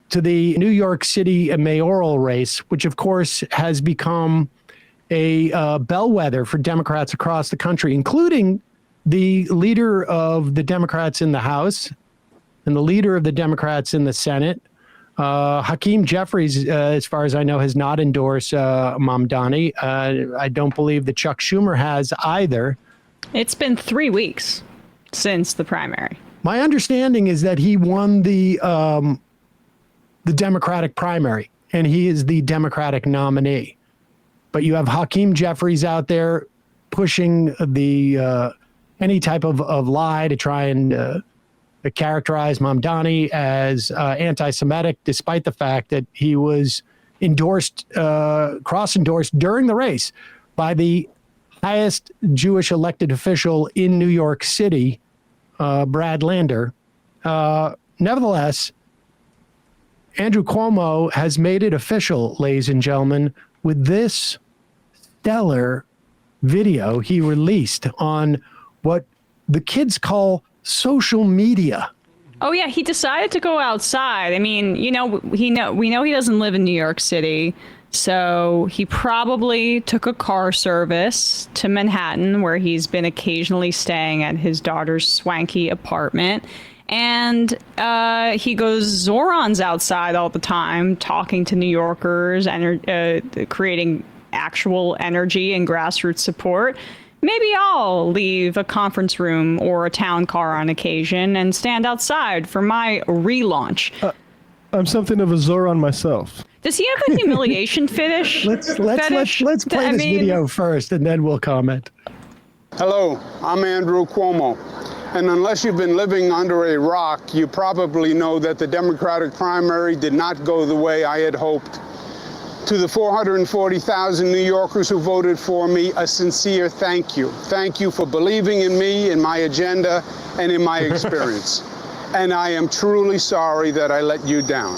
to the New York City mayoral race, which of course has become a bellwether for Democrats across the country, including the leader of the Democrats in the House and the leader of the Democrats in the Senate. Hakeem Jeffries, as far as I know, has not endorsed Mamdani. I don't believe that Chuck Schumer has either. It's been 3 weeks since the primary. My understanding is that he won the Democratic primary, and he is the Democratic nominee. But you have Hakeem Jeffries out there pushing the any type of lie to try and characterize Mamdani as anti-Semitic, despite the fact that he was cross-endorsed during the race by the highest Jewish elected official in New York City, Brad Lander. Nevertheless, Andrew Cuomo has made it official, ladies and gentlemen, with this stellar video he released on what the kids call social media. Oh, yeah, he decided to go outside. I mean, we know he doesn't live in New York City, so he probably took a car service to Manhattan, where he's been occasionally staying at his daughter's swanky apartment. And he goes Zorons outside all the time, talking to New Yorkers and creating actual energy and grassroots support. Maybe I'll leave a conference room or a town car on occasion and stand outside for my relaunch. I'm something of a Zoran myself. Does he have a humiliation fetish? Let's play this video first, and then we'll comment. Hello, I'm Andrew Cuomo. And unless you've been living under a rock, you probably know that the Democratic primary did not go the way I had hoped. To the 440,000 New Yorkers who voted for me, a sincere thank you. Thank you for believing in me, in my agenda, and in my experience. And I am truly sorry that I let you down.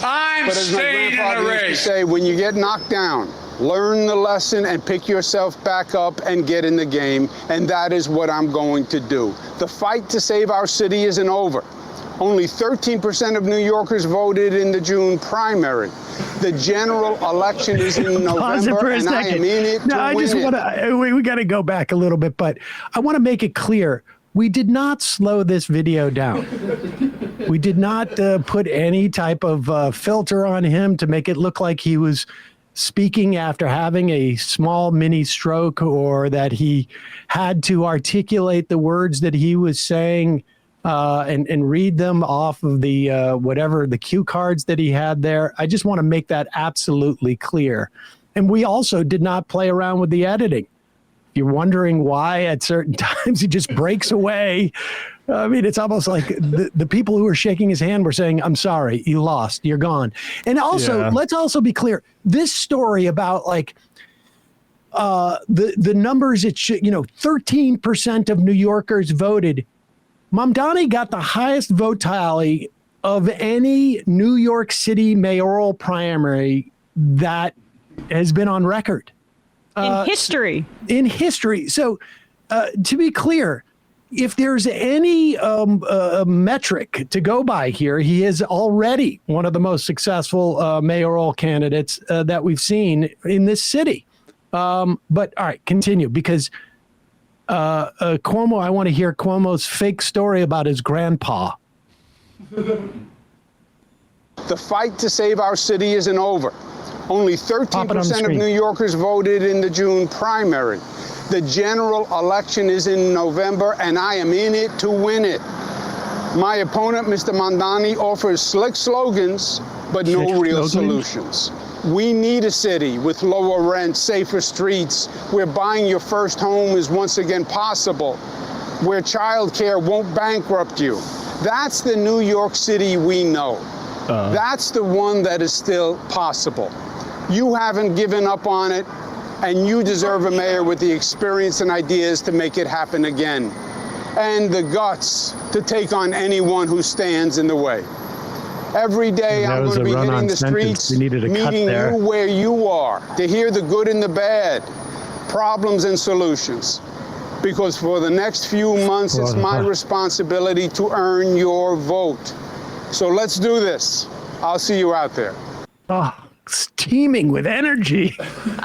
But as my grandfather used to say, when you get knocked down, learn the lesson and pick yourself back up and get in the game. And that is what I'm going to do. The fight to save our city isn't over. Only 13% of New Yorkers voted in the June primary. The general election is in November, and I am in it to win it. We got to go back a little bit, but I want to make it clear. We did not slow this video down. We did not put any type of filter on him to make it look like he was speaking after having a small mini stroke, or that he had to articulate the words that he was saying and read them off of the whatever the cue cards that he had there. I just want to make that absolutely clear. And we also did not play around with the editing. You're wondering why at certain times he just breaks away. I mean, it's almost like the people who were shaking his hand were saying, "I'm sorry, you lost, you're gone." And also, let's also be clear. This story about like the numbers, 13% of New Yorkers voted. Mamdani got the highest vote tally of any New York City mayoral primary that has been on record. In history. In history. So to be clear, if there's any metric to go by here, he is already one of the most successful mayoral candidates that we've seen in this city. But all right, continue, because Cuomo, I want to hear Cuomo's fake story about his grandpa. The fight to save our city isn't over. Only 13% of New Yorkers voted in the June primary. The general election is in November, and I am in it to win it. My opponent, Mr. Mamdani, offers slick slogans, but no real solutions. We need a city with lower rent, safer streets, where buying your first home is once again possible, where childcare won't bankrupt you. That's the New York City we know. That's the one that is still possible. You haven't given up on it, and you deserve a mayor with the experience and ideas to make it happen again, and the guts to take on anyone who stands in the way. Every day I'm going to be hitting the streets, meeting you where you are, to hear the good and the bad, problems and solutions. Because for the next few months, it's my responsibility to earn your vote. So let's do this. I'll see you out there. Oh, steaming with energy.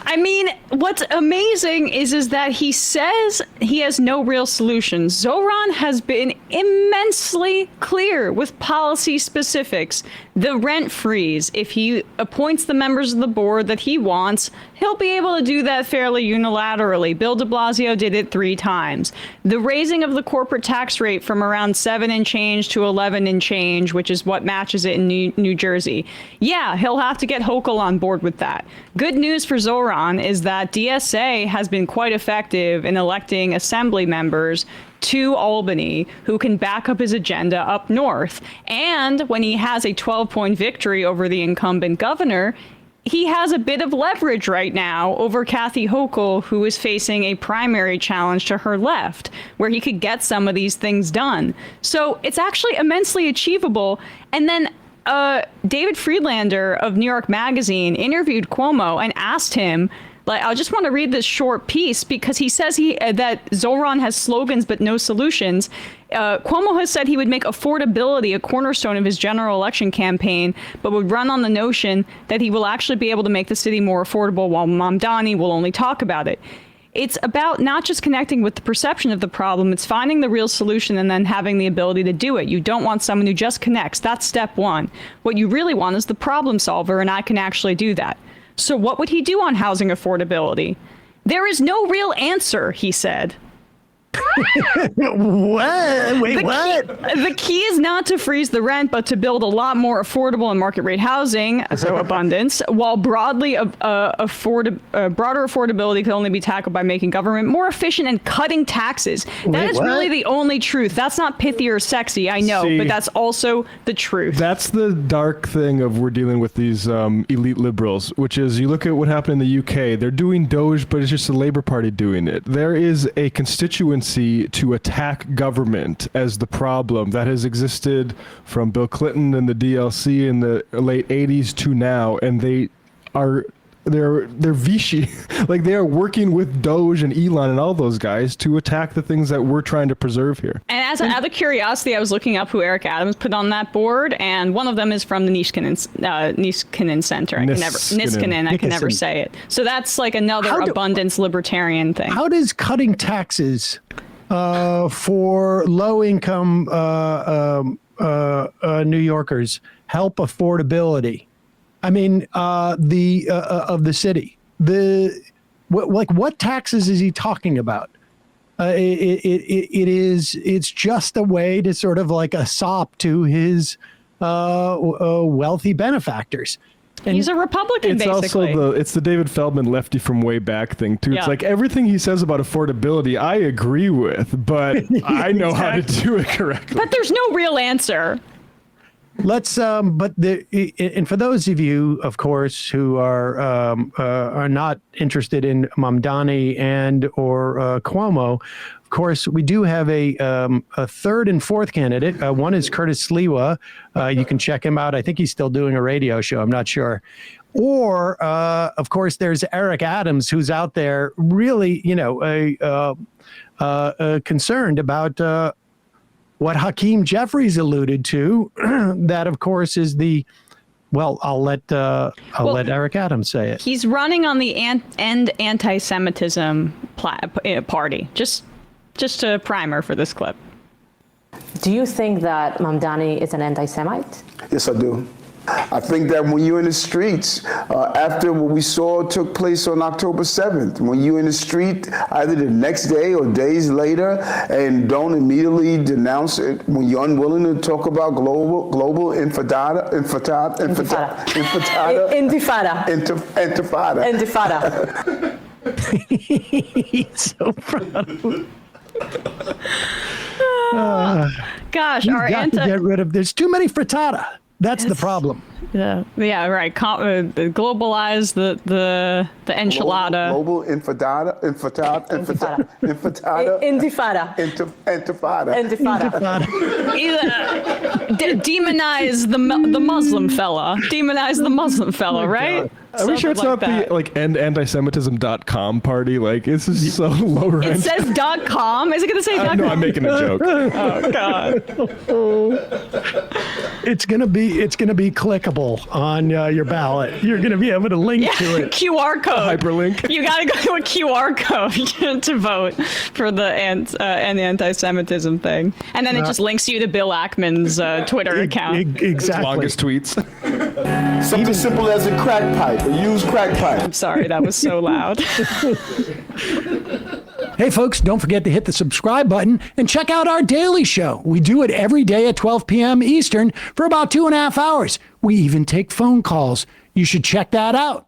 I mean, what's amazing is that he says he has no real solutions. Zoran has been immensely clear with policy specifics. The rent freeze, if he appoints the members of the board that he wants, he'll be able to do that fairly unilaterally. Bill de Blasio did it 3 times. The raising of the corporate tax rate from around 7 and change to 11 and change, which is what matches it in New Jersey. Yeah, he'll have to get Hochul on board with that. Good news for Zoran is that DSA has been quite effective in electing assembly members to Albany who can back up his agenda up north. And when he has a 12-point victory over the incumbent governor, he has a bit of leverage right now over Kathy Hochul, who is facing a primary challenge to her left, where he could get some of these things done. So it's actually immensely achievable. And then David Friedlander of New York Magazine interviewed Cuomo and asked him, like, I just want to read this short piece because he says that Zoran has slogans but no solutions. Cuomo has said he would make affordability a cornerstone of his general election campaign, but would run on the notion that he will actually be able to make the city more affordable, while Mamdani will only talk about it. It's about not just connecting with the perception of the problem, it's finding the real solution and then having the ability to do it. You don't want someone who just connects. That's step 1. What you really want is the problem solver, and I can actually do that. So what would he do on housing affordability? There is no real answer, he said. What? Wait, what? The key is not to freeze the rent, but to build a lot more affordable and market rate housing, so abundance, while broadly broader affordability can only be tackled by making government more efficient and cutting taxes. That is really the only truth. That's not pithy or sexy, I know, but that's also the truth. That's the dark thing of we're dealing with these elite liberals, which is you look at what happened in the UK. They're doing Doge, but it's just the Labour Party doing it. There is a constituency to attack government as the problem that has existed from Bill Clinton and the DLC in the late 80s to now, and they're Vichy. Like, they are working with Doge and Elon and all those guys to attack the things that we're trying to preserve here. And out of curiosity, I was looking up who Eric Adams put on that board, and one of them is from the Niskanen Center. Niskanen. I can never say it. So that's like another abundance libertarian thing. How does cutting taxes for low-income New Yorkers help affordability? I mean, of the city. What taxes is he talking about? It's just a way to sort of like a sop to his wealthy benefactors. And he's a Republican, basically. It's the David Feldman lefty from way back thing, too. It's like everything he says about affordability, I agree with, but I know how to do it correctly. But there's no real answer. Let's, and for those of you, of course, who are not interested in Mamdani and or Cuomo, of course, we do have a third and fourth candidate. One is Curtis Sliwa. You can check him out. I think he's still doing a radio show. I'm not sure. Or, of course, there's Eric Adams, who's out there really, concerned about what Hakeem Jeffries alluded to. That, of course, is I'll let Eric Adams say it. He's running on the anti-Semitism party. Just a primer for this clip. Do you think that Mamdani is an anti-Semite? Yes, I do. I think that when you're in the streets, after what we saw took place on October 7th, when you're in the street either the next day or days later and don't immediately denounce it, when you're unwilling to talk about global intifada. He's so proud of him. Gosh, our get rid of. There's too many frittata. That's the problem. Yeah, right. Globalize the enchilada. Global intifada. Demonize the Muslim fella. Demonize the Muslim fella, right? Are we sure it's not the antisemitism.com party? Like, this is so low rent. It says .com. Is it going to say .com? No, I'm making a joke. Oh God. It's gonna be clickable. linkable on your ballot. You're going to be able to link to it. QR code. Hyperlink. You got to go to a QR code to vote for the anti-Semitism thing. And then it just links you to Bill Ackman's Twitter account. Exactly. Longest tweets. Something simple as a crack pipe, a used crack pipe. I'm sorry, that was so loud. Hey, folks, don't forget to hit the subscribe button and check out our daily show. We do it every day at 12 p.m. Eastern for about 2.5 hours. We even take phone calls. You should check that out.